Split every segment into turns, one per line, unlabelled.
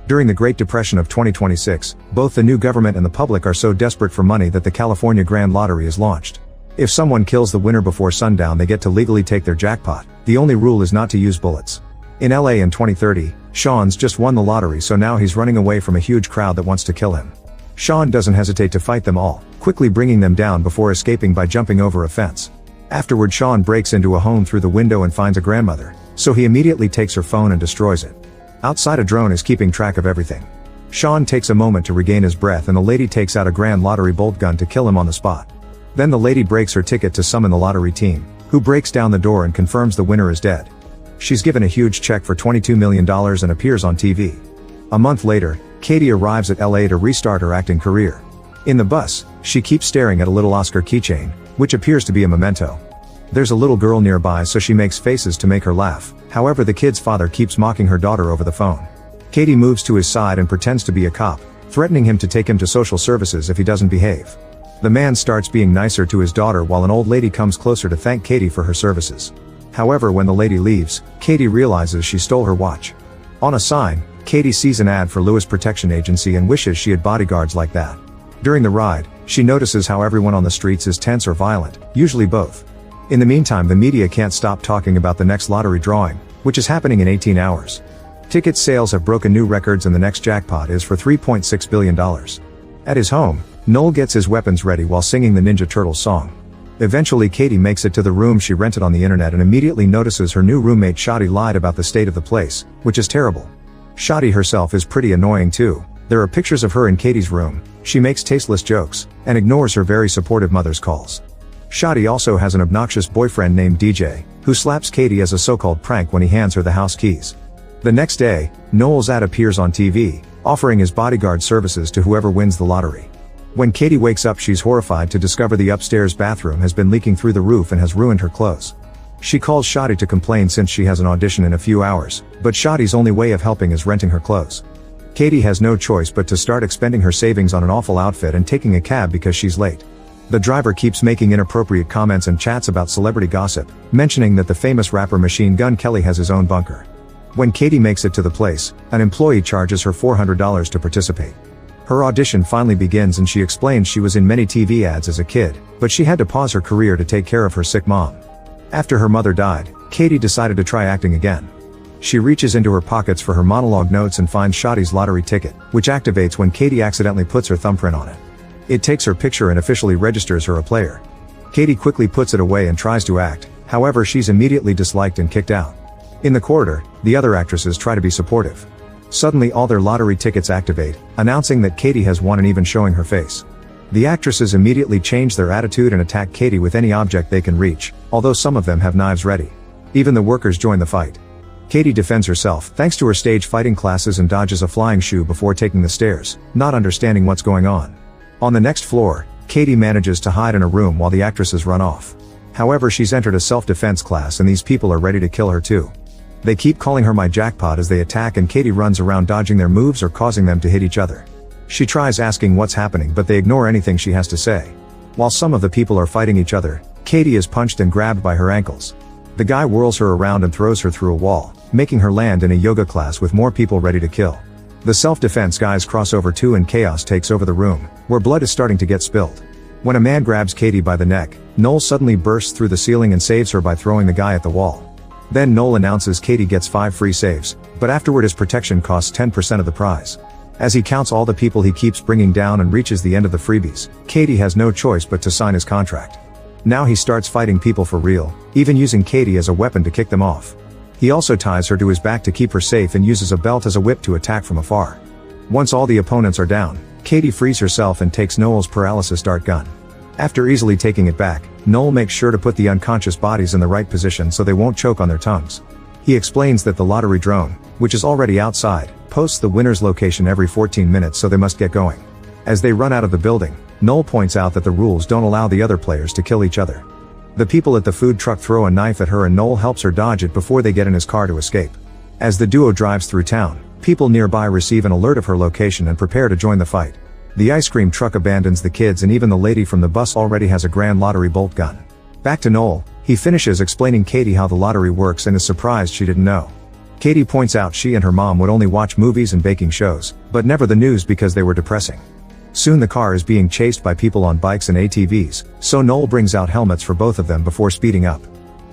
During the Great Depression of 2026, both the new government and the public are so desperate for money that the California Grand Lottery is launched. If someone kills the winner before sundown, they get to legally take their jackpot. The only rule is not to use bullets. In LA in 2030, Sean's just won the lottery, so now he's running away from a huge crowd that wants to kill him. Sean doesn't hesitate to fight them all, quickly bringing them down before escaping by jumping over a fence. Afterward, Sean breaks into a home through the window and finds a grandmother, so he immediately takes her phone and destroys it. Outside, a drone is keeping track of everything. Sean takes a moment to regain his breath, and the lady takes out a Grand Lottery bolt gun to kill him on the spot. Then the lady breaks her ticket to summon the lottery team, who breaks down the door and confirms the winner is dead. She's given a huge check for $22 million and appears on TV. A month later, Katie arrives at LA to restart her acting career. In the bus, she keeps staring at a little Oscar keychain, which appears to be a memento. There's a little girl nearby, so she makes faces to make her laugh. However, the kid's father keeps mocking her daughter over the phone. Katie moves to his side and pretends to be a cop, threatening him to take him to social services if he doesn't behave. The man starts being nicer to his daughter while an old lady comes closer to thank Katie for her services. However, when the lady leaves, Katie realizes she stole her watch. On a sign, Katie sees an ad for Lewis Protection Agency and wishes she had bodyguards like that. During the ride, she notices how everyone on the streets is tense or violent, usually both. In the meantime, the media can't stop talking about the next lottery drawing, which is happening in 18 hours. Ticket sales have broken new records and the next jackpot is for $3.6 billion. At his home, Noel gets his weapons ready while singing the Ninja Turtles song. Eventually, Katie makes it to the room she rented on the internet and immediately notices her new roommate Shadi lied about the state of the place, which is terrible. Shadi herself is pretty annoying too. There are pictures of her in Katie's room, she makes tasteless jokes, and ignores her very supportive mother's calls. Shadi also has an obnoxious boyfriend named DJ, who slaps Katie as a so-called prank when he hands her the house keys. The next day, Noel's ad appears on TV, offering his bodyguard services to whoever wins the lottery. When Katie wakes up, she's horrified to discover the upstairs bathroom has been leaking through the roof and has ruined her clothes. She calls Shadi to complain since she has an audition in a few hours, but Shadi's only way of helping is renting her clothes. Katie has no choice but to start expending her savings on an awful outfit and taking a cab because she's late. The driver keeps making inappropriate comments and chats about celebrity gossip, mentioning that the famous rapper Machine Gun Kelly has his own bunker. When Katie makes it to the place, an employee charges her $400 to participate. Her audition finally begins and she explains she was in many TV ads as a kid, but she had to pause her career to take care of her sick mom. After her mother died, Katie decided to try acting again. She reaches into her pockets for her monologue notes and finds Shadi's lottery ticket, which activates when Katie accidentally puts her thumbprint on it. It takes her picture and officially registers her a player. Katie quickly puts it away and tries to act, however she's immediately disliked and kicked out. In the corridor, the other actresses try to be supportive. Suddenly all their lottery tickets activate, announcing that Katie has won and even showing her face. The actresses immediately change their attitude and attack Katie with any object they can reach, although some of them have knives ready. Even the workers join the fight. Katie defends herself thanks to her stage fighting classes and dodges a flying shoe before taking the stairs, not understanding what's going on. On the next floor, Katie manages to hide in a room while the actresses run off. However, she's entered a self-defense class and these people are ready to kill her too. They keep calling her my jackpot as they attack and Katie runs around dodging their moves or causing them to hit each other. She tries asking what's happening but they ignore anything she has to say. While some of the people are fighting each other, Katie is punched and grabbed by her ankles. The guy whirls her around and throws her through a wall, making her land in a yoga class with more people ready to kill. The self-defense guys cross over too and chaos takes over the room, where blood is starting to get spilled. When a man grabs Katie by the neck, Noel suddenly bursts through the ceiling and saves her by throwing the guy at the wall. Then Noel announces Katie gets 5 free saves, but afterward his protection costs 10% of the prize. As he counts all the people he keeps bringing down and reaches the end of the freebies, Katie has no choice but to sign his contract. Now he starts fighting people for real, even using Katie as a weapon to kick them off. He also ties her to his back to keep her safe and uses a belt as a whip to attack from afar. Once all the opponents are down, Katie frees herself and takes Noel's paralysis dart gun. After easily taking it back, Noel makes sure to put the unconscious bodies in the right position so they won't choke on their tongues. He explains that the lottery drone, which is already outside, posts the winner's location every 14 minutes so they must get going. As they run out of the building, Noel points out that the rules don't allow the other players to kill each other. The people at the food truck throw a knife at her and Noel helps her dodge it before they get in his car to escape. As the duo drives through town, people nearby receive an alert of her location and prepare to join the fight. The ice cream truck abandons the kids and even the lady from the bus already has a grand lottery bolt gun. Back to Noel, he finishes explaining Katie how the lottery works and is surprised she didn't know. Katie points out she and her mom would only watch movies and baking shows, but never the news because they were depressing. Soon the car is being chased by people on bikes and ATVs, so Noel brings out helmets for both of them before speeding up.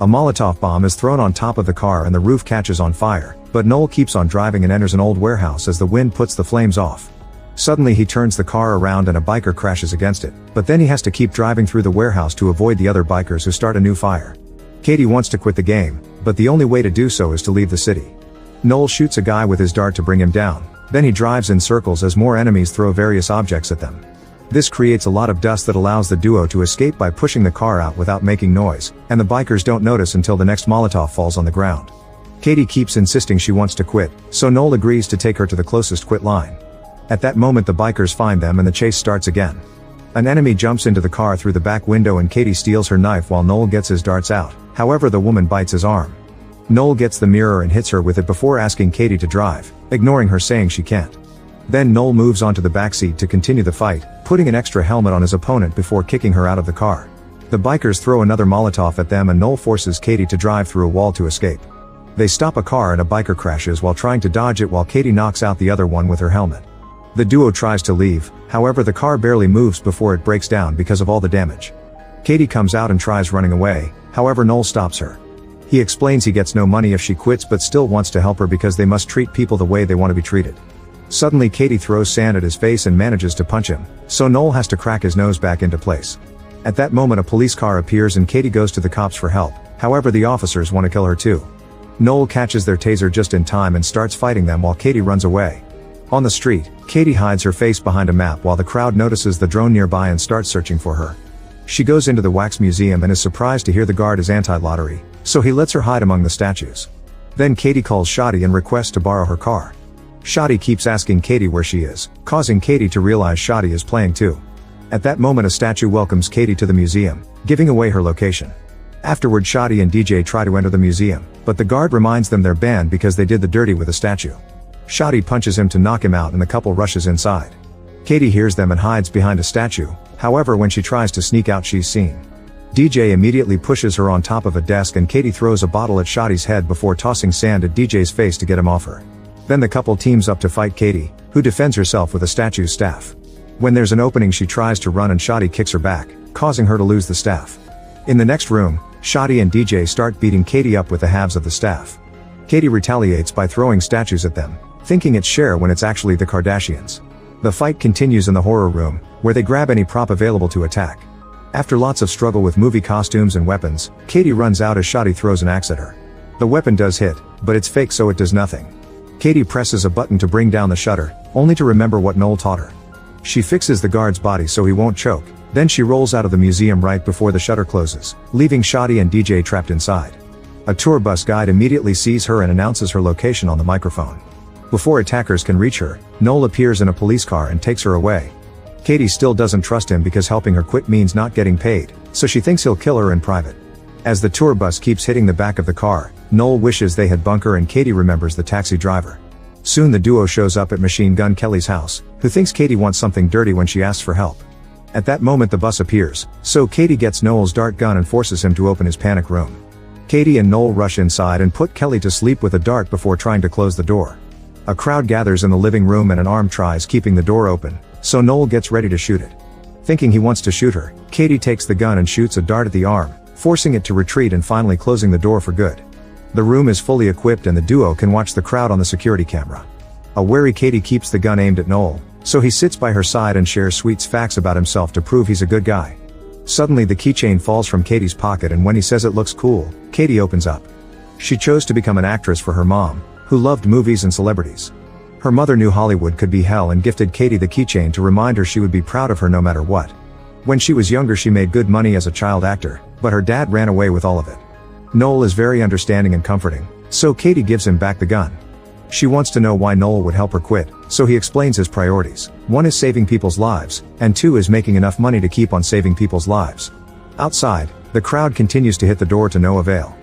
A Molotov bomb is thrown on top of the car and the roof catches on fire, but Noel keeps on driving and enters an old warehouse as the wind puts the flames off. Suddenly he turns the car around and a biker crashes against it, but then he has to keep driving through the warehouse to avoid the other bikers who start a new fire. Katie wants to quit the game, but the only way to do so is to leave the city. Noel shoots a guy with his dart to bring him down, then he drives in circles as more enemies throw various objects at them. This creates a lot of dust that allows the duo to escape by pushing the car out without making noise, and the bikers don't notice until the next Molotov falls on the ground. Katie keeps insisting she wants to quit, so Noel agrees to take her to the closest quit line. At that moment the bikers find them and the chase starts again. An enemy jumps into the car through the back window and Katie steals her knife while Noel gets his darts out, however the woman bites his arm. Noel gets the mirror and hits her with it before asking Katie to drive, ignoring her saying she can't. Then Noel moves onto the backseat to continue the fight, putting an extra helmet on his opponent before kicking her out of the car. The bikers throw another Molotov at them and Noel forces Katie to drive through a wall to escape. They stop a car and a biker crashes while trying to dodge it while Katie knocks out the other one with her helmet. The duo tries to leave, however the car barely moves before it breaks down because of all the damage. Katie comes out and tries running away, however Noel stops her. He explains he gets no money if she quits but still wants to help her because they must treat people the way they want to be treated. Suddenly Katie throws sand at his face and manages to punch him, so Noel has to crack his nose back into place. At that moment a police car appears and Katie goes to the cops for help, however the officers want to kill her too. Noel catches their taser just in time and starts fighting them while Katie runs away. On the street, Katie hides her face behind a map while the crowd notices the drone nearby and starts searching for her. She goes into the wax museum and is surprised to hear the guard is anti-lottery, so he lets her hide among the statues. Then Katie calls Shadi and requests to borrow her car. Shadi keeps asking Katie where she is, causing Katie to realize Shadi is playing too. At that moment a statue welcomes Katie to the museum, giving away her location. Afterward Shadi and DJ try to enter the museum, but the guard reminds them they're banned because they did the dirty with the statue. Shadi punches him to knock him out and the couple rushes inside. Katie hears them and hides behind a statue, however when she tries to sneak out she's seen. DJ immediately pushes her on top of a desk and Katie throws a bottle at Shadi's head before tossing sand at DJ's face to get him off her. Then the couple teams up to fight Katie, who defends herself with a statue's staff. When there's an opening she tries to run and Shadi kicks her back, causing her to lose the staff. In the next room, Shadi and DJ start beating Katie up with the halves of the staff. Katie retaliates by throwing statues at them, thinking it's Cher when it's actually the Kardashians. The fight continues in the horror room, where they grab any prop available to attack. After lots of struggle with movie costumes and weapons, Katie runs out as Shadi throws an axe at her. The weapon does hit, but it's fake so it does nothing. Katie presses a button to bring down the shutter, only to remember what Noel taught her. She fixes the guard's body so he won't choke, then she rolls out of the museum right before the shutter closes, leaving Shadi and DJ trapped inside. A tour bus guide immediately sees her and announces her location on the microphone. Before attackers can reach her, Noel appears in a police car and takes her away. Katie still doesn't trust him because helping her quit means not getting paid, so she thinks he'll kill her in private. As the tour bus keeps hitting the back of the car, Noel wishes they had bunker and Katie remembers the taxi driver. Soon the duo shows up at Machine Gun Kelly's house, who thinks Katie wants something dirty when she asks for help. At that moment the bus appears, so Katie gets Noel's dart gun and forces him to open his panic room. Katie and Noel rush inside and put Kelly to sleep with a dart before trying to close the door. A crowd gathers in the living room and an arm tries keeping the door open, so Noel gets ready to shoot it. Thinking he wants to shoot her, Katie takes the gun and shoots a dart at the arm, forcing it to retreat and finally closing the door for good. The room is fully equipped and the duo can watch the crowd on the security camera. A wary Katie keeps the gun aimed at Noel, so he sits by her side and shares sweet facts about himself to prove he's a good guy. Suddenly the keychain falls from Katie's pocket and when he says it looks cool, Katie opens up. She chose to become an actress for her mom, who loved movies and celebrities. Her mother knew Hollywood could be hell and gifted Katie the keychain to remind her she would be proud of her no matter what. When she was younger she made good money as a child actor, but her dad ran away with all of it. Noel is very understanding and comforting, so Katie gives him back the gun. She wants to know why Noel would help her quit, so he explains his priorities. 1 is saving people's lives, and 2 is making enough money to keep on saving people's lives. Outside, the crowd continues to hit the door to no avail.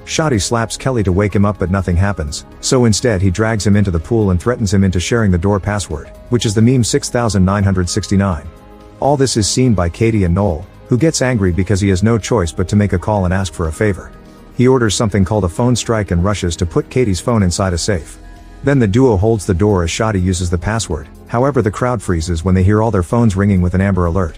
Shadi slaps Kelly to wake him up but nothing happens, so instead he drags him into the pool and threatens him into sharing the door password, which is the meme 6969. All this is seen by Katie and Noel, who gets angry because he has no choice but to make a call and ask for a favor. He orders something called a phone strike and rushes to put Katie's phone inside a safe. Then the duo holds the door as Shadi uses the password. However, the crowd freezes when they hear all their phones ringing with an Amber Alert.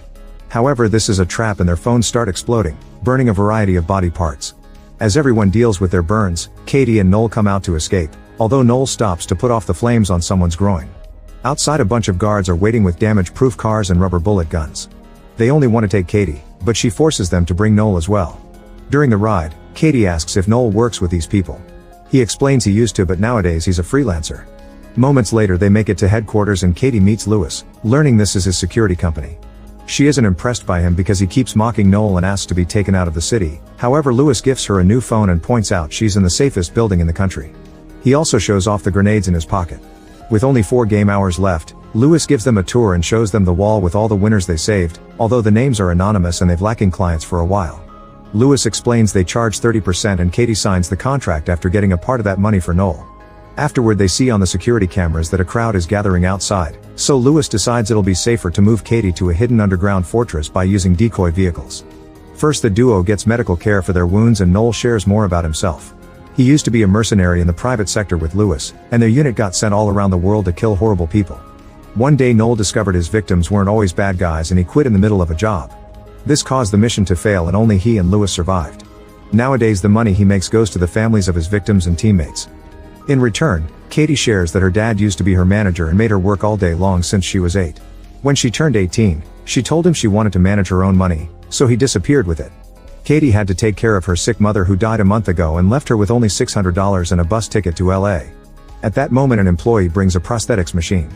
However, this is a trap and their phones start exploding, burning a variety of body parts. As everyone deals with their burns, Katie and Noel come out to escape, although Noel stops to put off the flames on someone's groin. Outside, a bunch of guards are waiting with damage-proof cars and rubber bullet guns. They only want to take Katie, but she forces them to bring Noel as well. During the ride, Katie asks if Noel works with these people. He explains he used to, but nowadays he's a freelancer. Moments later they make it to headquarters and Katie meets Lewis, learning this is his security company. She isn't impressed by him because he keeps mocking Noel and asks to be taken out of the city. However, Lewis gifts her a new phone and points out she's in the safest building in the country. He also shows off the grenades in his pocket. With only 4 game hours left, Lewis gives them a tour and shows them the wall with all the winners they saved, although the names are anonymous and they've lacking clients for a while. Lewis explains they charge 30% and Katie signs the contract after getting a part of that money for Noel. Afterward they see on the security cameras that a crowd is gathering outside, so Lewis decides it'll be safer to move Katie to a hidden underground fortress by using decoy vehicles. First the duo gets medical care for their wounds and Noel shares more about himself. He used to be a mercenary in the private sector with Lewis, and their unit got sent all around the world to kill horrible people. One day Noel discovered his victims weren't always bad guys and he quit in the middle of a job. This caused the mission to fail and only he and Lewis survived. Nowadays the money he makes goes to the families of his victims and teammates. In return, Katie shares that her dad used to be her manager and made her work all day long since she was 8. When she turned 18, she told him she wanted to manage her own money, so he disappeared with it. Katie had to take care of her sick mother who died a month ago and left her with only $600 and a bus ticket to LA. At that moment an employee brings a prosthetics machine.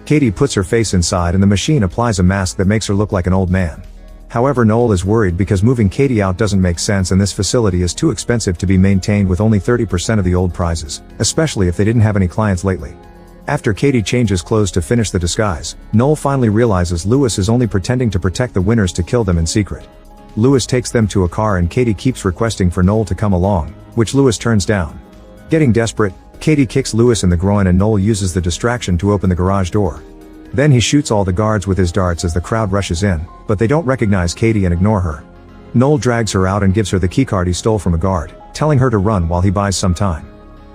Katie puts her face inside and the machine applies a mask that makes her look like an old man. However, Noel is worried because moving Katie out doesn't make sense and this facility is too expensive to be maintained with only 30% of the old prizes, especially if they didn't have any clients lately. After Katie changes clothes to finish the disguise, Noel finally realizes Lewis is only pretending to protect the winners to kill them in secret. Lewis takes them to a car and Katie keeps requesting for Noel to come along, which Lewis turns down. Getting desperate, Katie kicks Lewis in the groin and Noel uses the distraction to open the garage door. Then he shoots all the guards with his darts as the crowd rushes in, but they don't recognize Katie and ignore her. Noel drags her out and gives her the keycard he stole from a guard, telling her to run while he buys some time.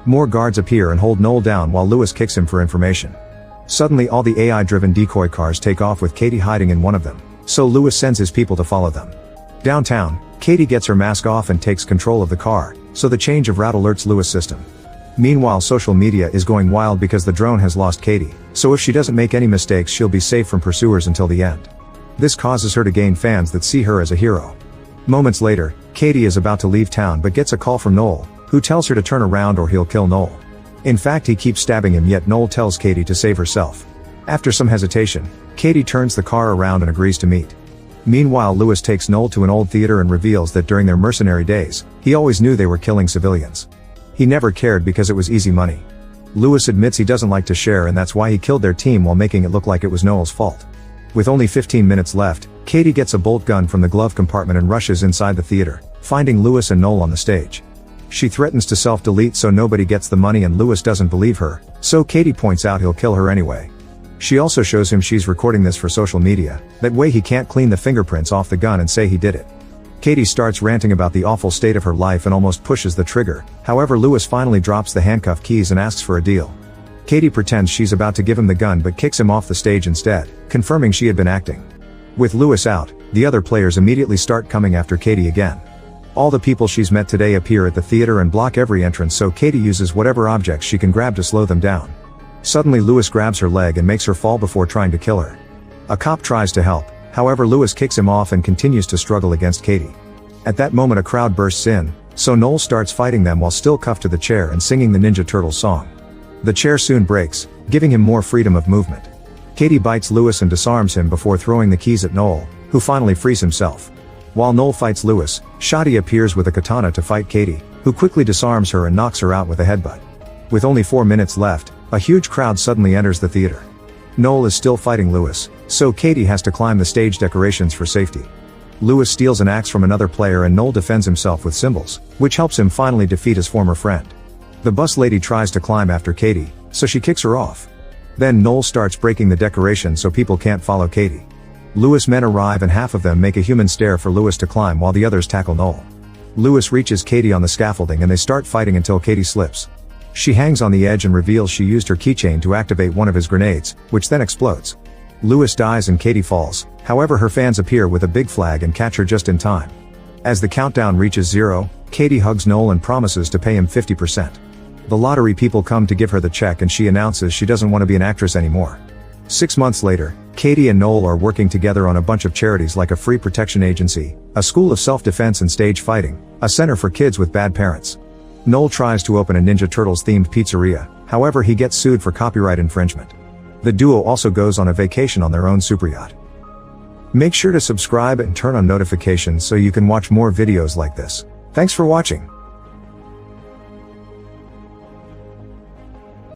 More guards appear and hold Noel down while Lewis kicks him for information. Suddenly all the AI-driven decoy cars take off with Katie hiding in one of them, so Lewis sends his people to follow them. Downtown, Katie gets her mask off and takes control of the car, so the change of route alerts Lewis' system. Meanwhile, social media is going wild because the drone has lost Katie, so if she doesn't make any mistakes she'll be safe from pursuers until the end. This causes her to gain fans that see her as a hero. Moments later, Katie is about to leave town but gets a call from Noel, who tells her to turn around or he'll kill Noel. In fact, he keeps stabbing him, yet Noel tells Katie to save herself. After some hesitation, Katie turns the car around and agrees to meet. Meanwhile, Lewis takes Noel to an old theater and reveals that during their mercenary days, he always knew they were killing civilians. He never cared because it was easy money. Lewis admits he doesn't like to share and that's why he killed their team while making it look like it was Noel's fault. With only 15 minutes left, Katie gets a bolt gun from the glove compartment and rushes inside the theater, finding Lewis and Noel on the stage. She threatens to self-delete so nobody gets the money and Lewis doesn't believe her, so Katie points out he'll kill her anyway. She also shows him she's recording this for social media, that way he can't clean the fingerprints off the gun and say he did it. Katie starts ranting about the awful state of her life and almost pushes the trigger, however Lewis finally drops the handcuff keys and asks for a deal. Katie pretends she's about to give him the gun but kicks him off the stage instead, confirming she had been acting. With Lewis out, the other players immediately start coming after Katie again. All the people she's met today appear at the theater and block every entrance, so Katie uses whatever objects she can grab to slow them down. Suddenly Lewis grabs her leg and makes her fall before trying to kill her. A cop tries to help, however Lewis kicks him off and continues to struggle against Katie. At that moment a crowd bursts in, so Noel starts fighting them while still cuffed to the chair and singing the Ninja Turtles song. The chair soon breaks, giving him more freedom of movement. Katie bites Lewis and disarms him before throwing the keys at Noel, who finally frees himself. While Noel fights Lewis, Shadi appears with a katana to fight Katie, who quickly disarms her and knocks her out with a headbutt. With only 4 minutes left, a huge crowd suddenly enters the theater. Noel is still fighting Lewis, so Katie has to climb the stage decorations for safety. Lewis steals an axe from another player and Noel defends himself with symbols, which helps him finally defeat his former friend. The bus lady tries to climb after Katie, so she kicks her off. Then Noel starts breaking the decoration so people can't follow Katie. Lewis' men arrive and half of them make a human stair for Lewis to climb while the others tackle Noel. Lewis reaches Katie on the scaffolding and they start fighting until Katie slips. She hangs on the edge and reveals she used her keychain to activate one of his grenades, which then explodes. Lewis dies and Katie falls, however her fans appear with a big flag and catch her just in time. As the countdown reaches 0, Katie hugs Noel and promises to pay him 50%. The lottery people come to give her the check and she announces she doesn't want to be an actress anymore. 6 months later, Katie and Noel are working together on a bunch of charities like a free protection agency, a school of self-defense and stage fighting, a center for kids with bad parents. Noel tries to open a Ninja Turtles-themed pizzeria, however he gets sued for copyright infringement. The duo also goes on a vacation on their own superyacht. Make sure to subscribe and turn on notifications so you can watch more videos like this. Thanks for watching.